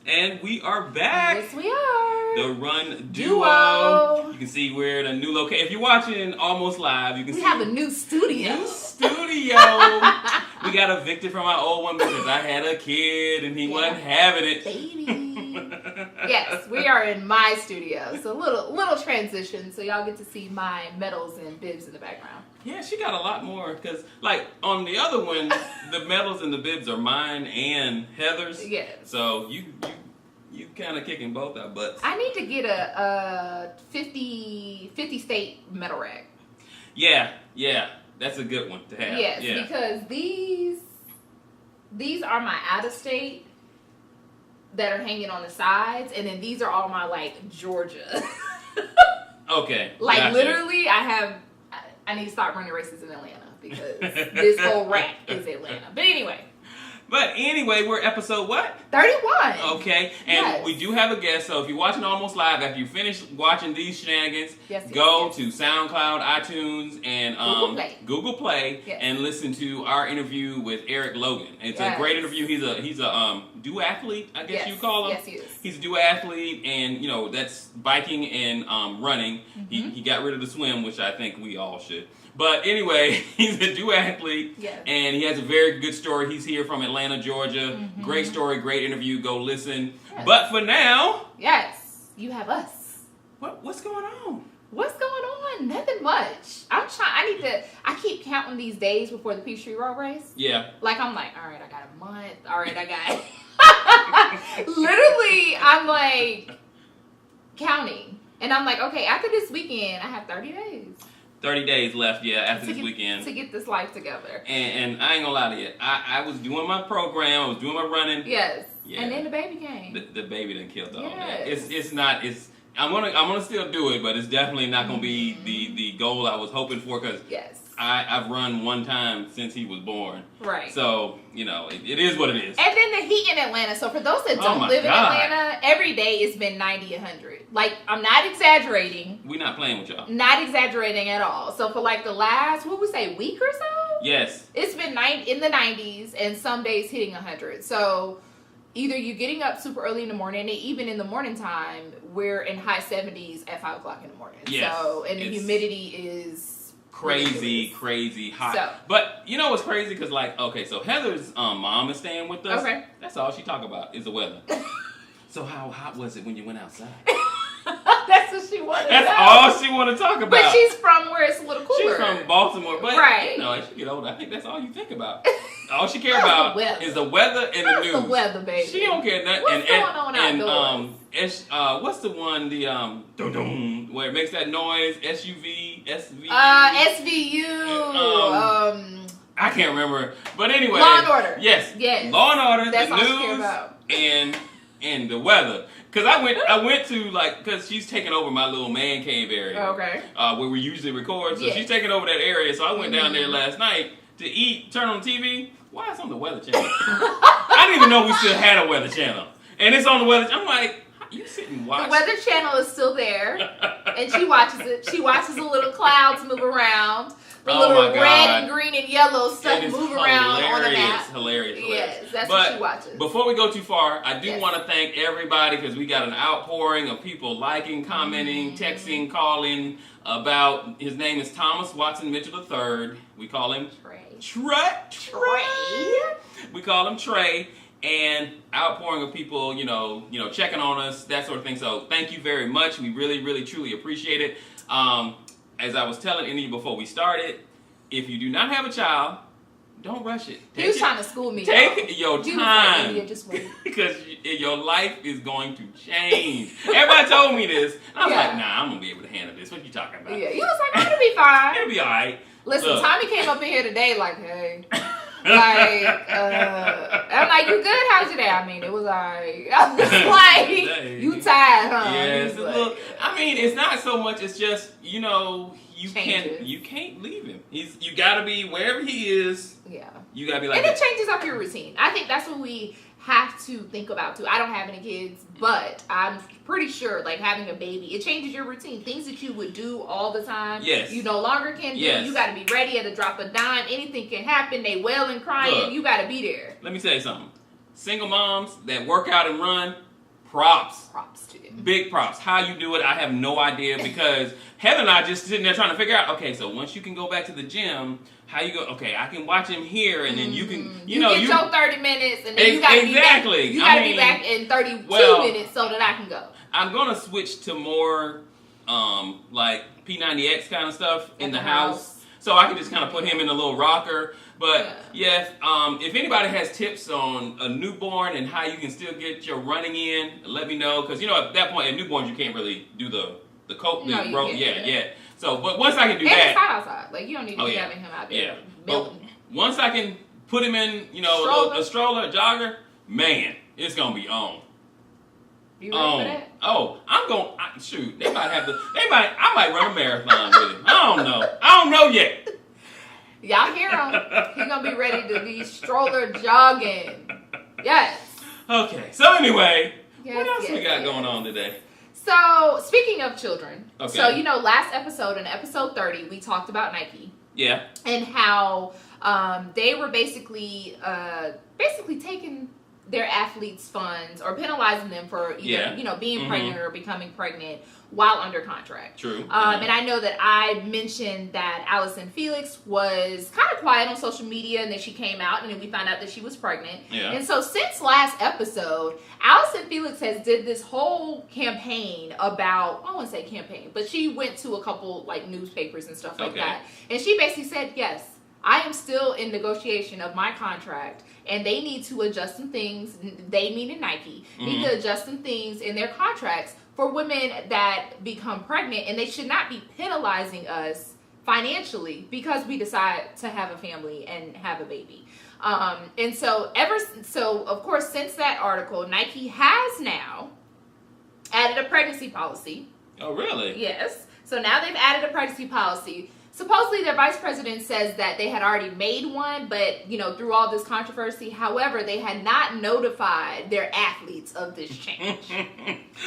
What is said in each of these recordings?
And we are back. Yes, we are. The Run Duo. You can see we're at a new location. If you're watching almost live, you can see we have a new studio. We got evicted from our old one because I had a kid and he wasn't having it. Baby. Yes, we are in my studio. So little transition. So y'all get to see my medals and bibs in the background. Yeah, she got a lot more because, like, on the other one, the medals and the bibs are mine and Heather's. Yes. So you kind of kicking both our butts. I need to get a 50 state medal rack. Yeah, that's a good one to have. Yes, yeah. because these are my out of state that are hanging on the sides, and then these are all my like Georgia. Okay. Like gotcha. Literally, I need to start running races in Atlanta because this whole rack is Atlanta. But anyway, we're episode what? 31. Okay, and we do have a guest, so if you're watching Almost Live, after you finish watching these shenanigans, go to SoundCloud, iTunes, and Google Play and listen to our interview with Eric Logan. It's a great interview. He's a duathlete, I guess you call him. Yes, he is. He's a duathlete, and that's biking and running. Mm-hmm. He got rid of the swim, which I think we all should. But anyway, he's a duathlete, and he has a very good story. He's here from Atlanta, Georgia. Mm-hmm. Great story, great interview. Go listen. Yes. But for now, you have us. What's going on? What's going on? Nothing much. I keep counting these days before the Peachtree Road Race. Yeah. Like, I'm like, all right, I got a month. All right, I got... Literally, I'm like counting. And I'm like, okay, after this weekend, I have 30 days. 30 days left, after this weekend. To get this life together. And I ain't gonna lie to you. I was doing my program. I was doing my running. Yes. Yeah. And then the baby came. The baby done killed all that. Yes. I'm gonna still do it, but it's definitely not gonna be the goal I was hoping for because I've run one time since he was born. Right. So, it is what it is. And then the heat in Atlanta. So for those that don't live in Atlanta, every day it's been 90, 100. Like, I'm not exaggerating. We're not playing with y'all. Not exaggerating at all. So for like the last, week or so? Yes. It's been in the 90s and some days hitting 100. So either you're getting up super early in the morning, and even in the morning time, we're in high 70s at 5 o'clock in the morning. Yes. So, and the humidity is... Crazy hot. So, but you know what's crazy? Because so Heather's mom is staying with us. Okay. That's all she talk about is the weather. So how hot was it when you went outside? That's what she wanted. That's all she want to talk about. But she's from where it's a little cooler. She's from Baltimore, but as you get older, I think that's all you think about. All she care about is the weather and the news. The weather, baby. She don't care nothing. What's going on outdoors? What's the one dum where it makes that noise? SUV. SVU. I can't remember, but anyway. Law and Order. Yes. Law and Order. That's the news and the weather. Because I went to because she's taking over my little man cave area. Okay. Where we usually record, so she's taking over that area. So I went down there last night to eat, turn on TV. Why it's on the Weather Channel? I didn't even know we still had a Weather Channel, and it's on the Weather. I'm like, you sit and watch. The Weather Channel is still there, and she watches it. She watches the little clouds move around. The little red and green and yellow stuff move around on the map. Hilarious. Yes, that's what she watches. Before we go too far, I do want to thank everybody because we got an outpouring of people liking, commenting, texting, calling about. His name is Thomas Watson Mitchell III. We call him Trey. We call him Trey. And outpouring of people, checking on us, that sort of thing. So thank you very much. We really, really, truly appreciate it. As I was telling any before we started, if you do not have a child, don't rush it. He was trying to school me. Take your time. Just wait. Because your life is going to change. Everybody told me this. And I was like, nah, I'm going to be able to handle this. What you talking about? Yeah, you was like, it'll be fine. It'll be all right. Listen, look. Tommy came up in here today like, hey. I'm like, you good? How's your day? I mean, it was alright. I was like, you tired, huh? Yes. It's not so much. It's just, you can't leave him. You got to be wherever he is. Yeah. You got to be like. And it changes up your routine. I think that's what we have to think about too. I don't have any kids, but I'm pretty sure having a baby, it changes your routine. Things that you would do all the time, you no longer can do. You got to be ready at a drop of dime. Anything can happen. They wailing, crying. Look, you got to be there. Let me tell you something. Single moms that work out and run, props. Props to him. Big props. How you do it, I have no idea, because Heather and I just sitting there trying to figure out, okay, so once you can go back to the gym, how you go, okay, I can watch him here, and then you can, you know. You get your 30 minutes, and then you got to be back. You got to be back in 32 minutes so that I can go. I'm going to switch to more, like, P90X kind of stuff in the house. So I can just kind of put him in a little rocker. But if anybody has tips on a newborn and how you can still get your running in, let me know. Because, you know, at that point, at newborns, you can't really do the coat. So, but once I can do that. It's hot outside. Like, you don't need to be having him out there. Yeah. But once I can put him in, you know, a stroller, a jogger, man, it's going to be on. You ready for that? Oh, I'm going, shoot, I might run a marathon with him. I don't know yet. Y'all hear him. He's going to be ready to be stroller jogging. Yes. Okay, so anyway, what else we got going on today? So, speaking of children, so, you know, last episode, in episode 30, we talked about Nike. Yeah. And how they were basically taking their athletes' funds or penalizing them for either, you know, being pregnant or becoming pregnant while under contract. True. And I know that I mentioned that Allison Felix was kind of quiet on social media, and then she came out, and then we found out that she was pregnant. Yeah. And so since last episode, Allison Felix has did this whole campaign about, I wouldn't say campaign, but she went to a couple like newspapers and stuff like that. And she basically said, yes, I am still in negotiation of my contract, and they need to adjust some things. They, meaning Nike, need to adjust some things in their contracts for women that become pregnant, and they should not be penalizing us financially because we decide to have a family and have a baby. And so, of course, since that article, Nike has now added a pregnancy policy. Oh, really? Yes. So now they've added a pregnancy policy. Supposedly, their vice president says that they had already made one, but, you know, through all this controversy, however, they had not notified their athletes of this change.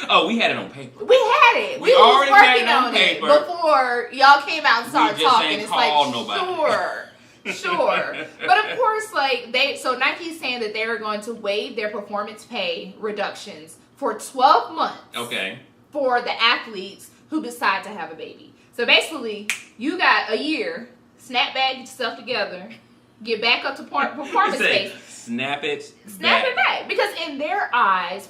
Oh, we had it on paper. We had it. We already was had working it on on paper it before y'all came out and started talking. It's like, nobody. Sure. But of course, like, so Nike's saying that they're going to waive their performance pay reductions for 12 months. Okay. For the athletes who decide to have a baby. So basically, you got a year, snap back, get yourself together, get back up to performance pace. Snap it back. Because in their eyes,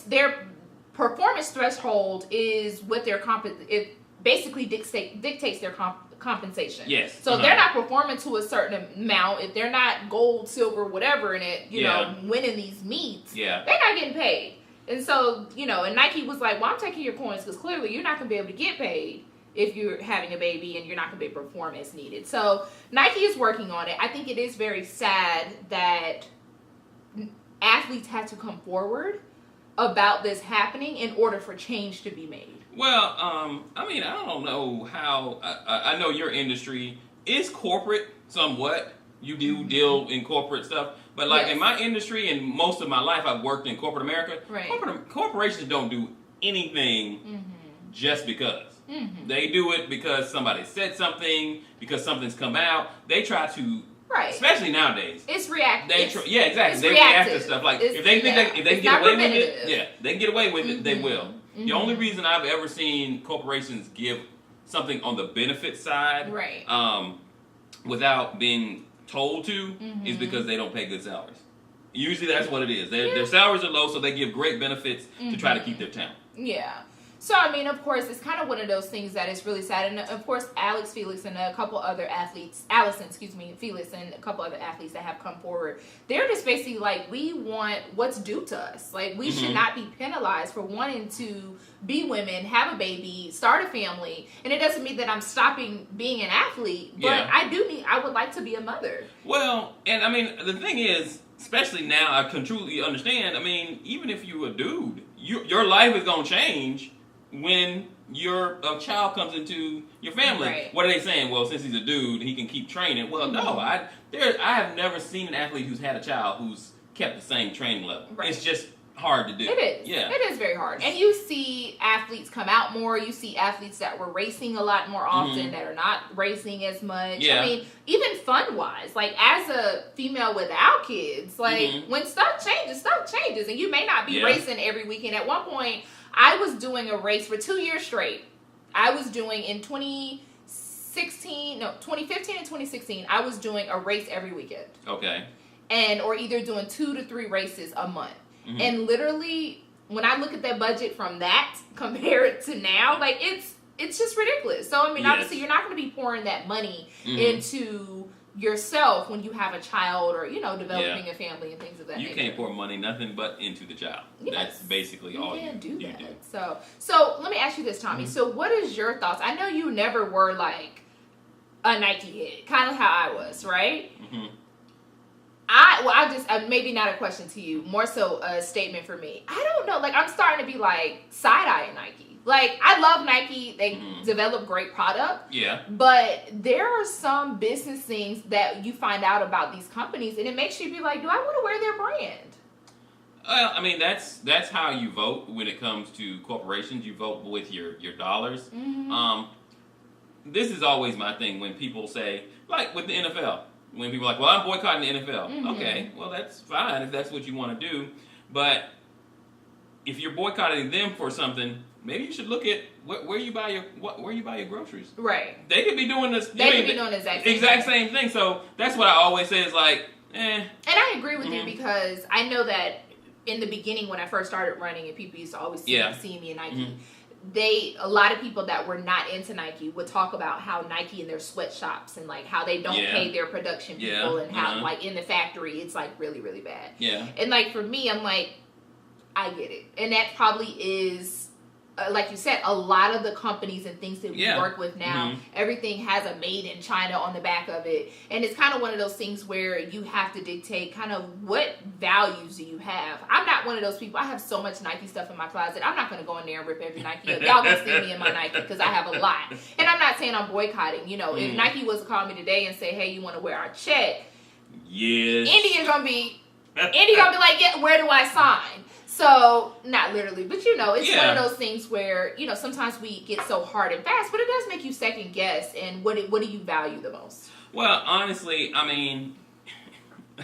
their performance threshold is what their it basically dictates their compensation. Yes. So if they're not performing to a certain amount, if they're not gold, silver, whatever in it, you know, winning these meets, they're not getting paid. And so, you know, and Nike was like, well, I'm taking your coins because clearly you're not going to be able to get paid if you're having a baby and you're not going to be able to perform as needed. So Nike is working on it. I think it is very sad that athletes had to come forward about this happening in order for change to be made. Well, I mean, I don't know how, I know your industry is corporate somewhat. You do deal in corporate stuff. But like in my industry and most of my life, I've worked in corporate America. Right. Corporations don't do anything just because. They do it because somebody said something, because something's come out. They try to, especially nowadays. It's reactive. Exactly. They react to stuff. Like if they think if they can get away with it, they can get away with it. They will. The only reason I've ever seen corporations give something on the benefit side, without being told to, is because they don't pay good salaries. Usually that's what it is. Their salaries are low, so they give great benefits to try to keep their talent. Yeah. So, I mean, of course, it's kind of one of those things that is really sad. And, of course, Allison Felix and a couple other athletes that have come forward, they're just basically like, we want what's due to us. Like, we should not be penalized for wanting to be women, have a baby, start a family. And it doesn't mean that I'm stopping being an athlete, but I would like to be a mother. Well, and, I mean, the thing is, especially now, I can truly understand, I mean, even if you're a dude, your life is going to change when a child comes into your family. Right. What are they saying? Well, since he's a dude, he can keep training. Well, no, I have never seen an athlete who's had a child who's kept the same training level. Right. It's just hard to do. It is. Yeah. It is very hard. And you see athletes come out more. You see athletes that were racing a lot more often that are not racing as much. Yeah. I mean, even fun-wise, like as a female without kids, like when stuff changes. And you may not be racing every weekend. At one point, I was doing a race for 2 years straight. I was doing in 2015 and 2016, I was doing a race every weekend. Okay. Or either doing 2 to 3 races a month. And literally, when I look at that budget from that compared to now, like it's just ridiculous. So I mean, obviously, you're not going to be pouring that money into yourself when you have a child or developing a family and things of that nature. You can't pour money nothing but into the child. Yes. That's basically all you do. Do. So let me ask you this, Tommy. So what is your thoughts? I know you never were like a Nike head, kind of how I was, right? Maybe not a question to you, more so a statement for me. I don't know, like I'm starting to be like side-eyeing Nike. Like I love Nike, they develop great product. Yeah. But there are some business things that you find out about these companies and it makes you be like, do I want to wear their brand? Well, I mean that's how you vote when it comes to corporations. You vote with your dollars. This is always my thing when people say, like with the NFL. When people are like, well, I'm boycotting the NFL. Okay, well, that's fine if that's what you want to do. But if you're boycotting them for something, maybe you should look at where you buy your groceries. Right. They could be doing this. They could be doing the exact same thing. So that's what I always say is like, And I agree with you because I know that in the beginning when I first started running and people used to always see me in Nike, a lot of people that were not into Nike would talk about how Nike and their sweatshops and like how they don't pay their production people and how like in the factory it's like really, really bad. Yeah. And like for me, I'm like, I get it. And that probably is like you said, a lot of the companies and things that we work with now, everything has a made in China on the back of it. And it's kind of one of those things where you have to dictate kind of what values do you have. I'm not one of those people. I have so much Nike stuff in my closet. I'm not going to go in there and rip every Nike up. Y'all gonna see me in my Nike because I have a lot. And I'm not saying I'm boycotting. You know, if Nike was to call me today and say, hey, you want to wear our check? Yes. Indy's going to be like, yeah, where do I sign? So, not literally, but it's one of those things where, sometimes we get so hard and fast, but it does make you second guess. And what do you value the most? Well, honestly, I mean,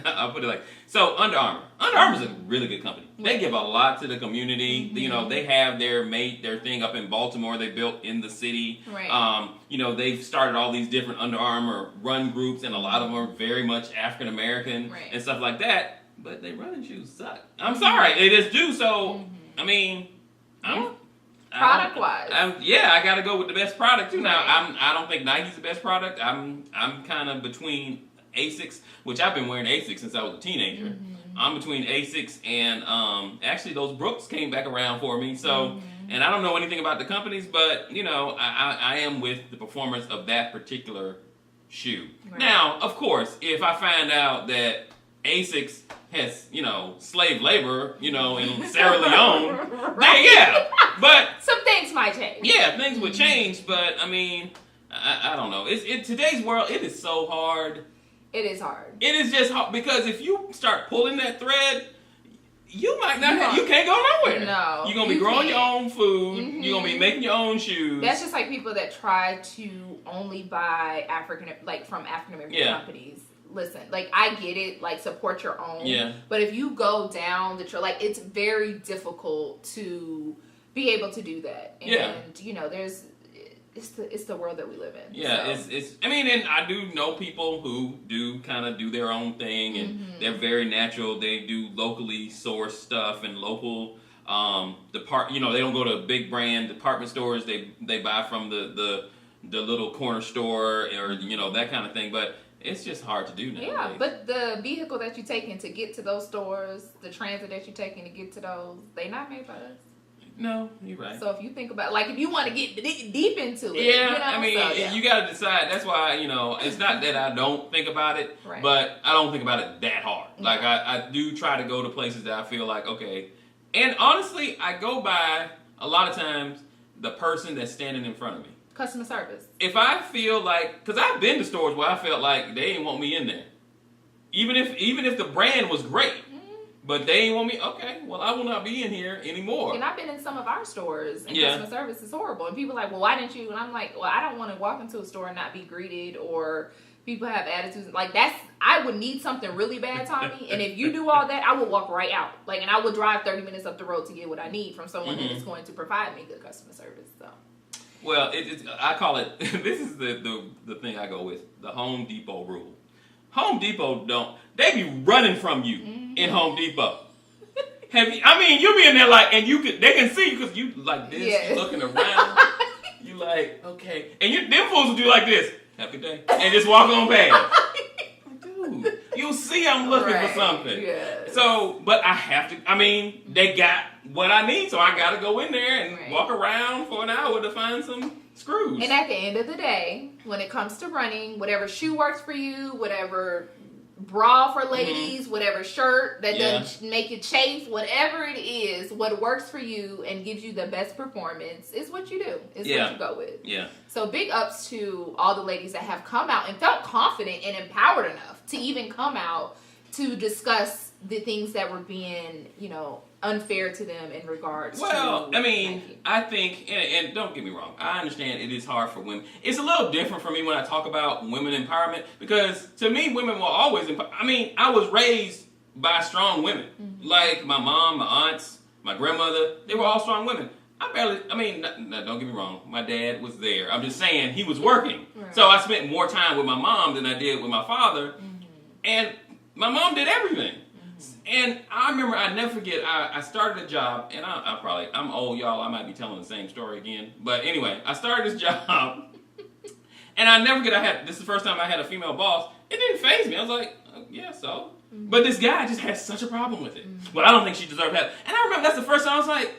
I'll put it like, so Under Armour. Under Armour is a really good company. They give a lot to the community. They have their thing up in Baltimore they built in the city. Right. They've started all these different Under Armour run groups, and a lot of them are very much African American and stuff like that. But they running shoes suck. I'm sorry, they just do. So I mean, product wise, I got to go with the best product too. Now I don't think Nike's the best product. I'm kind of between Asics, which I've been wearing Asics since I was a teenager. I'm between Asics and actually those Brooks came back around for me. So and I don't know anything about the companies, but I am with the performance of that particular shoe. Right. Now, of course, if I find out that Asics has, slave labor, in Sierra Leone, then but some things might change. Yeah, things would change, but I mean, I don't know. In today's world, it is so hard. It is hard. It is just hard because if you start pulling that thread, you might not. You can't go nowhere. No, you're gonna be growing your own food. You're gonna be making your own shoes. That's just like people that try to only buy from African American companies. Listen, like I get it, like support your own. Yeah. But if you go down the trail, like it's very difficult to be able to do that. And it's the world that we live in. Yeah, so. it's I mean, and I do know people who do kind of do their own thing and they're very natural. They do locally sourced stuff and local they don't go to big brand department stores. They buy from the little corner store or that kind of thing. But it's just hard to do now. Yeah, but the vehicle that you're taking to get to those stores, the transit that you're taking to get to those, they're not made by us. No, you're right. So if you think about, if you want to get deep into it, you got to decide. That's why, it's not that I don't think about it, but I don't think about it that hard. Like, I do try to go to places that I feel like, okay. And honestly, I go by, a lot of times, the person that's standing in front of me. Customer service. If I feel like, because I've been to stores where I felt like they didn't want me in there, even if the brand was great, But they ain't want me. Okay, well, I will not be in here anymore. And I've been in some of our stores, and customer service is horrible. And people are like, well, why didn't you? And I'm like, well, I don't want to walk into a store and not be greeted, or people have attitudes. Like, I would need something really bad, Tommy. And if you do all that, I will walk right out. Like, and I will drive 30 minutes up the road to get what I need from someone that is going to provide me good customer service. So. Well, I call it, this is the thing I go with, the Home Depot rule. Home Depot they be running from you in Home Depot. You'll be in there like, and they can see you because you like this, you looking around, you like, okay. And them fools will do like this, have a good day, and just walk on past. Dude, you'll see I'm looking for something. Yes. So, but I have to, they got what I need, so I got to go in there and walk around for an hour to find some screws. And at the end of the day, when it comes to running, whatever shoe works for you, whatever bra for ladies, whatever shirt that doesn't make you chafe, whatever it is, what works for you and gives you the best performance is what you do. Is what you go with. Yeah. So big ups to all the ladies that have come out and felt confident and empowered enough to even come out to discuss the things that were being, unfair to them in regards to... Well, I think, and don't get me wrong, I understand it is hard for women. It's a little different for me when I talk about women empowerment, because to me, women will always I was raised by strong women. Mm-hmm. Like my mom, my aunts, my grandmother, they were all strong women. Don't get me wrong, my dad was there. I'm just saying he was working. Right. So I spent more time with my mom than I did with my father. Mm-hmm. And my mom did everything. And I remember, I never forget, I started a job, and I'm old, y'all, I might be telling the same story again. But anyway, I started this job, and I never forget, this is the first time I had a female boss. It didn't faze me. I was like, yeah, so. Mm-hmm. But this guy just had such a problem with it. Mm-hmm. Well, I don't think she deserved that. And I remember that's the first time I was like,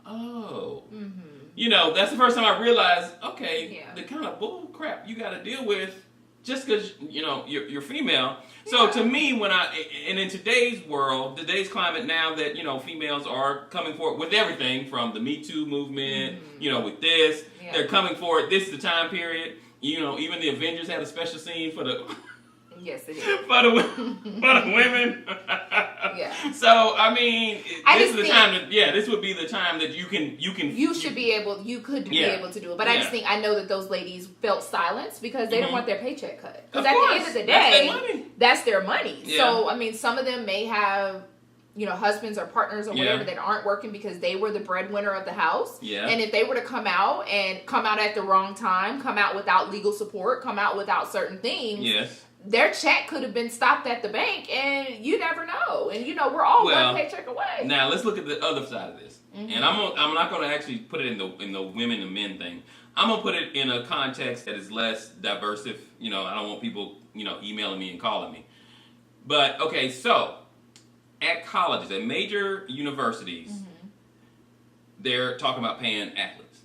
oh. Mm-hmm. That's the first time I realized, okay, the kind of bull crap you got to deal with just because, you're female. So to me, and in today's world, today's climate now that, females are coming forward with everything from the Me Too movement, with this, they're coming forward. This is the time period. Even the Avengers had a special scene for the... Yes, it is. for the women. Yeah. So, this would be the time that you should be able to do it. But I just think, I know that those ladies felt silence because they don't want their paycheck cut. Because at the end of the day, that's their money. Yeah. So, some of them may have, husbands or partners or whatever that aren't working because they were the breadwinner of the house. Yeah. And if they were to come out at the wrong time, come out without legal support, come out without certain things. Yes. Their check could have been stopped at the bank, and you never know. And we're all one paycheck away. Now let's look at the other side of this. Mm-hmm. And I'm not going to actually put it in the women and men thing. I'm going to put it in a context that is less diverse. I don't want people emailing me and calling me. But okay, so at colleges, at major universities, they're talking about paying athletes,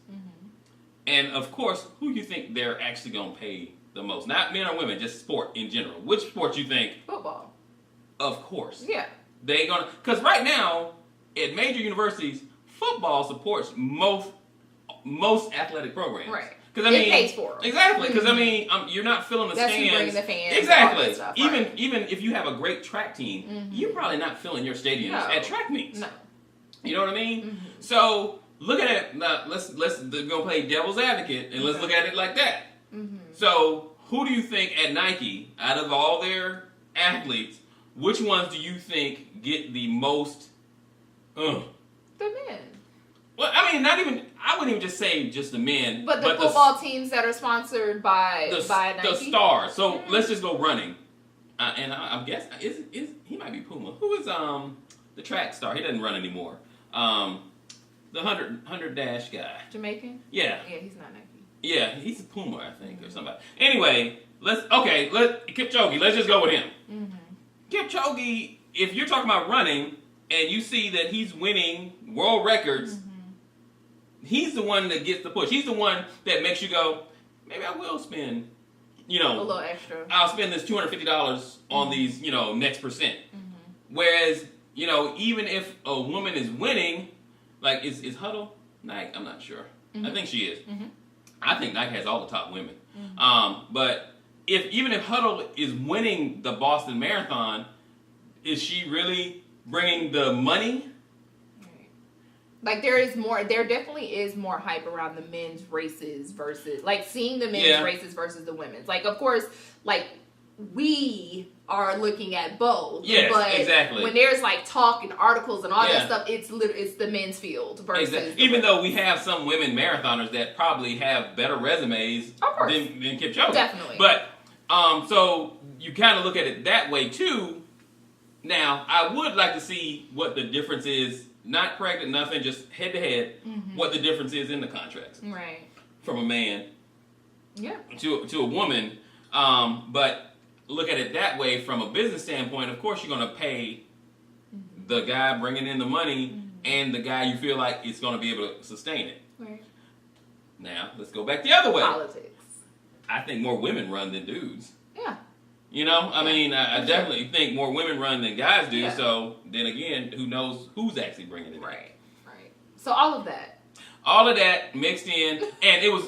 and of course, who you think they're actually going to pay the most? Not men or women, just sport in general. Which sport you think? Football. Of course. Yeah. Because right now, at major universities, football supports most athletic programs. Right. Because it pays for them. Exactly. Because you're not filling the stands. That's bringing the fans. Exactly. Stuff, even if you have a great track team, you're probably not filling your stadiums at track meets. No. You know what I mean? Mm-hmm. So look at it. Now, let's go play devil's advocate and let's look at it like that. Mm-hmm. So, who do you think at Nike, out of all their athletes, which ones do you think get the most? The men. Well, I wouldn't even just say just the men. But the football teams that are sponsored by Nike. The stars. So, let's just go running. And I'm guessing, he might be Puma. Who is the track star? He doesn't run anymore. The 100 dash guy. Jamaican? Yeah. Yeah, he's not Nike. Yeah, he's a Puma, I think, or somebody. Anyway, Kipchoge, let's just go with him. Mm-hmm. Kipchoge, if you're talking about running and you see that he's winning world records, he's the one that gets the push. He's the one that makes you go, maybe I will spend, a little extra. I'll spend this $250 on these, next percent. Mm-hmm. Whereas, even if a woman is winning, like, is Huddle Nike? I'm not sure. Mm-hmm. I think she is. Mm-hmm. I think Nike has all the top women. Mm-hmm. But even if Huddle is winning the Boston Marathon, is she really bringing the money. Like there definitely is more hype around the men's races versus like seeing the men's races versus the women's. Like of course, like we are looking at both. Yes, but exactly. When there's like talk and articles and all that stuff, it's the men's field versus Even though we have some women marathoners that probably have better resumes than Kipchoge. Definitely. But so you kind of look at it that way too. Now, I would like to see what the difference is. Not corrected, nothing, just head to head. What the difference is in the contracts, right? From a man, to a woman. But look at it that way from a business standpoint. Of course, you're going to pay the guy bringing in the money and the guy you feel like is going to be able to sustain it. Right. Now, let's go back the other way. Politics. I think more women run than dudes. Yeah. You know, I mean, I definitely think more women run than guys do. Yeah. So then again, who knows who's actually bringing it? Right. So all of that mixed in, and it was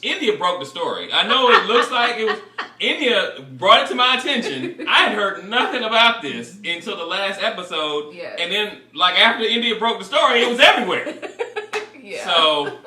India broke the story. I know it looks like it was India brought it to my attention. I had heard nothing about this until the last episode, and then like after India broke the story, it was everywhere. So.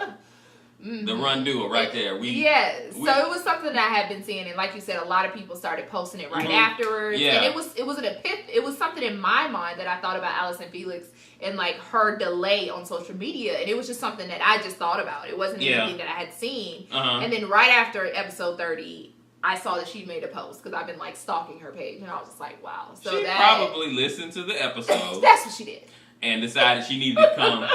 The run duo right there. So it was something that I had been seeing, and like you said, a lot of people started posting it right afterwards. Yeah. And it was something in my mind that I thought about Allison Felix and like her delay on social media, and it was just something that I just thought about. It wasn't anything that I had seen. And then right after episode 30, I saw that she made a post because I've been like stalking her page, and I was just like, wow. So she probably listened to the episode. That's what she did. And decided she needed to come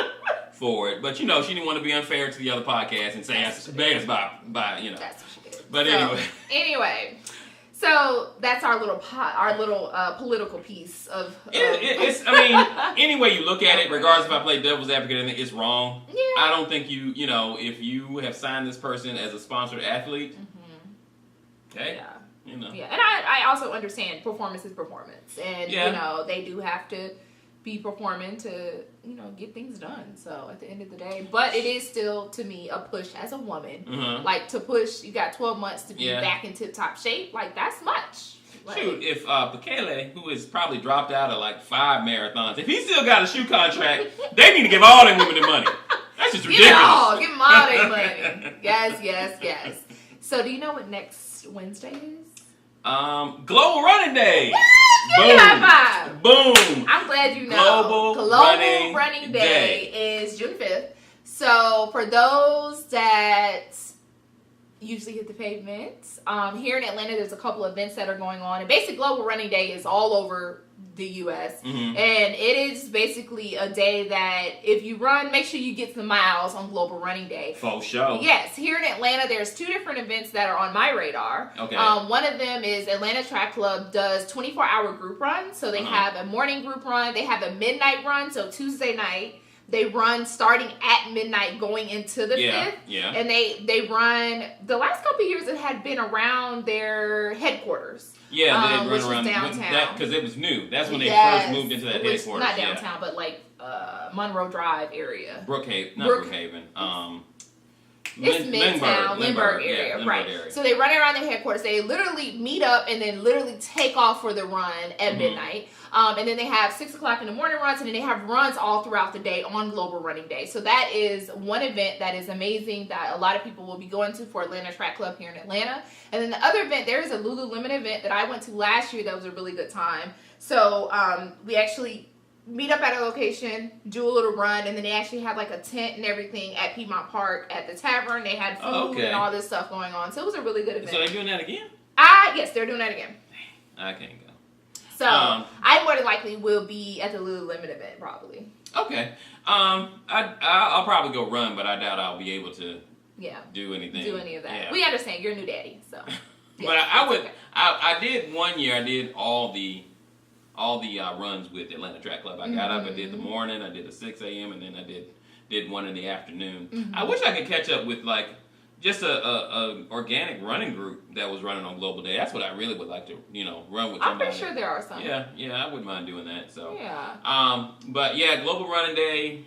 for it. But, you know, she didn't want to be unfair to the other podcast and say it's by, you know. That's what she did. But anyway. So that's our little political piece of... It's I mean, any way you look at it, regardless if I play devil's advocate, I think it's wrong. Yeah. I don't think you know, if you have signed this person as a sponsored athlete, okay? Yeah. You know. Yeah, and I also understand performance is performance. And, you know, they do have to be performing to, you know, get things done. So at the end of the day, but it is still to me a push as a woman. Like to push, you got 12 months to be back in tip top shape. Like that's much. Like, shoot, if Bekele, who has probably dropped out of like 5 marathons, if he still got a shoe contract, they need to give all them women the money. That's just ridiculous. Give them all their money. Yes. So do you know what next Wednesday is? Global Running Day. Boom. I'm glad you know. Global Running Day is June 5th. So for those that usually hit the pavement, here in Atlanta, there's a couple events that are going on. And basically, Global Running Day is all over the U.S. And it is basically a day that if you run, make sure you get some miles on Global Running Day. For sure. Yes, here in Atlanta, there's 2 different events that are on my radar. Okay. One of them is Atlanta Track Club does 24-hour group runs. So they have a morning group run. They have a midnight run. So Tuesday night, they run starting at midnight going into the 5th. Yeah. And they run, the last couple of years it had been around their headquarters. Yeah, they which run around downtown. Because it was new. That's when they first moved into that headquarters. Not downtown, but like Monroe Drive area. Brookhaven. It's Midtown, Lindbergh area, right. Area. So they run around their headquarters. They literally meet up and then literally take off for the run at midnight. And then they have 6 o'clock in the morning runs, and then they have runs all throughout the day on Global Running Day. So that is one event that is amazing that a lot of people will be going to for Atlanta Track Club here in Atlanta. And then the other event, there is a Lululemon event that I went to last year that was a really good time. So we actually meet up at a location, do a little run, and then they actually had like a tent and everything at Piedmont Park at the tavern. They had food and all this stuff going on. So it was a really good event. So they're doing that again? Yes, they're doing that again. I can't go. So I more than likely will be at the Lululemon event probably. Okay. I'll probably go run, but I doubt I'll be able to do anything. Do any of that. Yeah. We understand. You're a new daddy, so. But I would. Okay. I did one year. I did all the runs with Atlanta Track Club. I got up. I did the morning. I did the 6 a.m. and then I did one in the afternoon. I wish I could catch up with like just a organic running group that was running on Global Day. That's what I really would like to run with. I'm pretty sure there are some. Yeah, I wouldn't mind doing that. So yeah. But yeah, Global Running Day.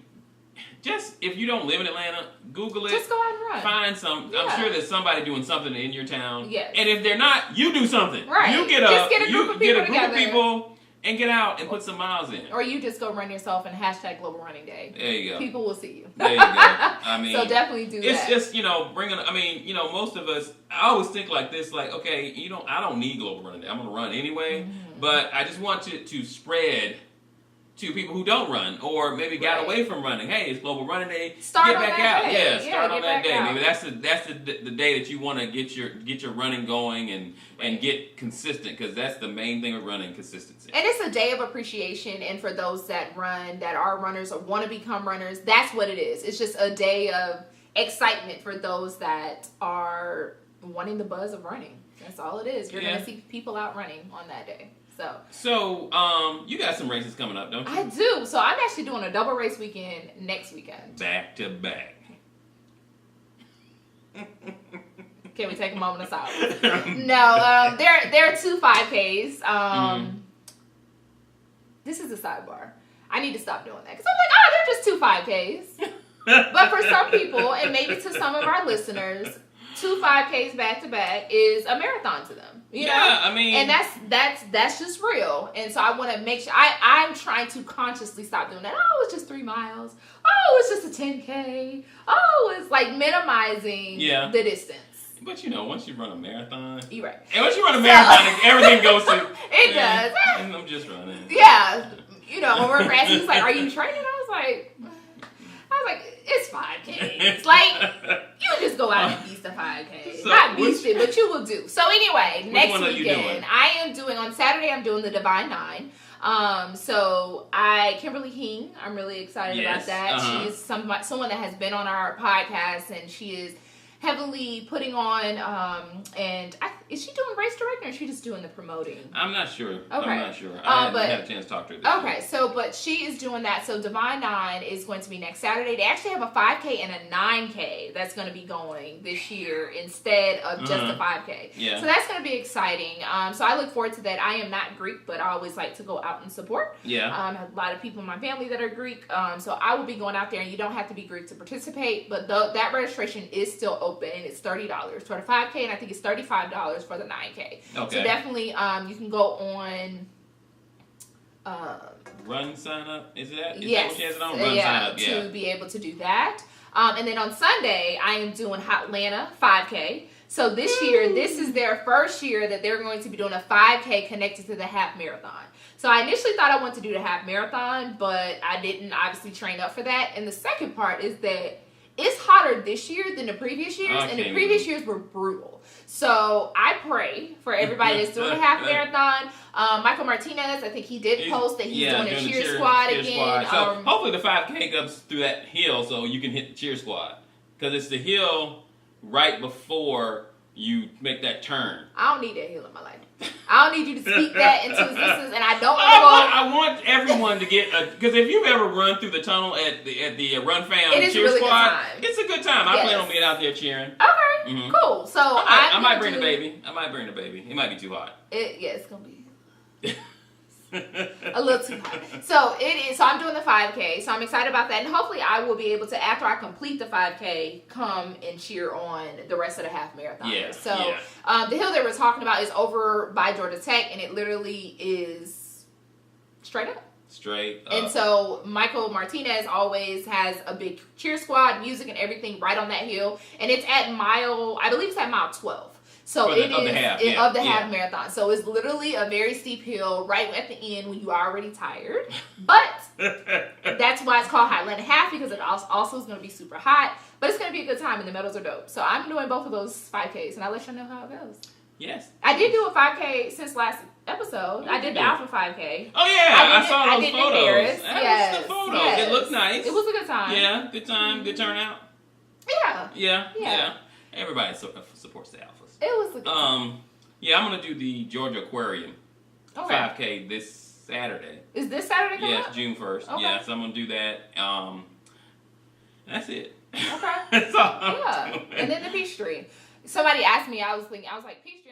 Just if you don't live in Atlanta, Google it. Just go out and run. Find some. Yeah. I'm sure there's somebody doing something in your town. Yes. And if they're not, you do something. Right. You get a group of people and get out and put some miles in. Or you just go run yourself and hashtag Global Running Day. There you go. People will see you. There you go. I mean, so definitely do that. It's just, most of us, I always think like this, like, okay, I don't need Global Running Day. I'm going to run anyway. Mm-hmm. But I just want to spread to people who don't run or maybe got away from running. Hey, it's Global Running Day. Start get on back that out. day. Yeah, start on that day. Out. Maybe that's the day that you want to get your running going and get consistent, because that's the main thing with running, consistency. And it's a day of appreciation, and for those that run, that are runners or want to become runners, that's what it is. It's just a day of excitement for those that are wanting the buzz of running. That's all it is. You're going to see people out running on that day. So you got some races coming up, don't you? I do. So I'm actually doing a double race weekend next weekend. Back to back. Can we take a moment of silence? No, there are 2 5Ks. This is a sidebar. I need to stop doing that because I'm like, they're just 2 5Ks. But for some people, and maybe to some of our listeners, 2 5Ks back to back is a marathon to them. You know? I mean, and that's just real. And so I want to make sure I'm trying to consciously stop doing that. Oh, it's just 3 miles. Oh, it's just a 10K. Oh, it's like minimizing the distance. But once you run a marathon, you're right. And once you run a marathon, everything goes to it does. And I'm just running. Yeah, when we're asking, he's like, "Are you training?" I was like, it's 5K. It's like, you just go out and beast a 5K. So not beast it, but you will do. So anyway, next weekend, I am doing, on Saturday, I'm doing the Divine 9. So Kimberly King, I'm really excited about that. She's someone that has been on our podcast, and she is heavily putting on, and is she doing race directing, or is she just doing the promoting? I'm not sure. Okay. I'm not sure. I haven't had a chance to talk to her. Okay, but she is doing that. So Divine 9 is going to be next Saturday. They actually have a 5K and a 9K that's going to be going this year instead of just a 5K. Yeah. So that's going to be exciting. So I look forward to that. I am not Greek, but I always like to go out and support. Yeah. I have a lot of people in my family that are Greek. So I will be going out there, and you don't have to be Greek to participate, but that registration is still open, and it's $30 for the 5K, and I think it's $35 for the 9K. Okay. So definitely, you can go on. Run sign up. Is that yes. That what she has it on? Run sign up. Yeah. To be able to do that. And then on Sunday, I am doing Hotlanta 5K. So this year, this is their first year that they're going to be doing a 5K connected to the half marathon. So I initially thought I wanted to do the half marathon, but I didn't obviously train up for that. And the second part is that it's hotter this year than the previous years, and the previous years were brutal. So I pray for everybody that's doing a half marathon. Michael Martinez, I think he did post that he's doing a cheer squad again. So hopefully the 5K comes through that hill so you can hit the cheer squad, because it's the hill right before you make that turn. I don't need that hill in my life. I don't need you to speak that into existence, and I don't want to I want everyone to get because if you've ever run through the tunnel at the Run Fam cheer really squad, it's a good time. I plan on being out there cheering. Okay, cool. So I might bring the baby. It might be too hot. It's gonna be a little too hot. So it is. So I'm doing the 5K. So I'm excited about that, and hopefully I will be able to, after I complete the 5K, come and cheer on the rest of the half marathon. Yeah. So the hill that we're talking about is over by Georgia Tech, and it literally is straight up. And so Michael Martinez always has a big cheer squad, music and everything right on that hill, and it's at I believe it's at mile 12. So it is of the half marathon. So it's literally a very steep hill right at the end when you are already tired. But that's why it's called Hotlanta Half, because it also is going to be super hot. But it's going to be a good time, and the medals are dope. So I'm doing both of those 5Ks, and I'll let you know how it goes. Yes. I did do a 5K since last episode. I did the Alpha 5K. Oh yeah, I saw those photos. Yes. The photos. Yes. It looked nice. It was a good time. Yeah, good time, good turnout. Yeah. Everybody supports the Alphas. It was a good time. Yeah, I'm gonna do the Georgia Aquarium 5K this Saturday. Is this Saturday coming up? Yes, June 1st. Okay. Yeah, so I'm gonna do that. That's it. Okay. That's all I'm doing. And then the Peachtree. Somebody asked me, I was like, Peachtree.